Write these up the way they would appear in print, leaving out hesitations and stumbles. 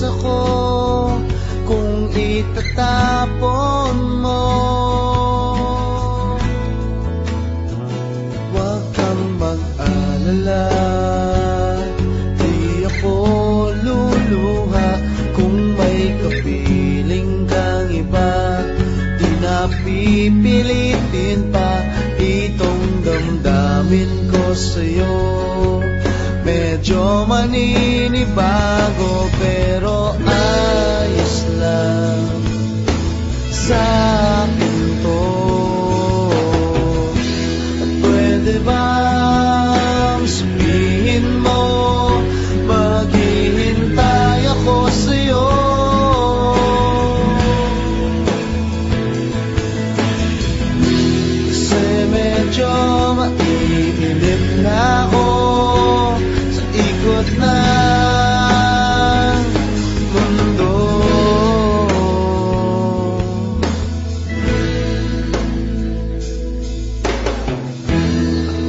ako kung itatapon mo. Huwag kang mag-alala, di ako luluha kung may kapiling kang iba. Di na pipilitin pa itong damdamin ko sa'yo. Medyo maninibago pero ayos lang sa akin to. At pwede bang sabihin mo maghihintay ako sa'yo? Kasi medyo maiinip na ako sa ikot ng mundo.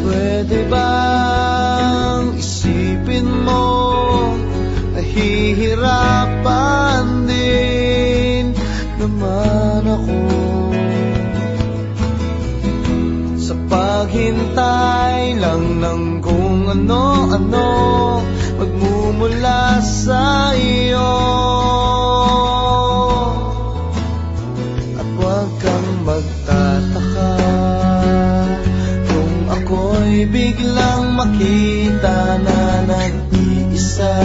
Pwede bang isipin mo nahihirapan din naman ako sa paghintay lang ng kung ano-ano magmumula sa iyo. At huwag kang magtataka kung ako'y biglang makita na nag-iisa,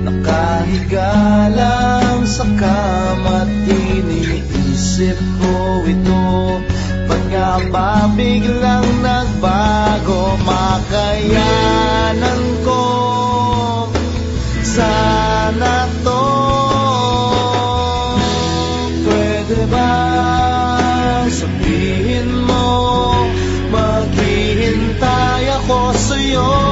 nakahiga lang sa kama't iniisip ko ito. Ba't nga ba biglang nagbago? Makayanan ko sana to. Pwede ba sabihin mo maghihintay ako sa'yo?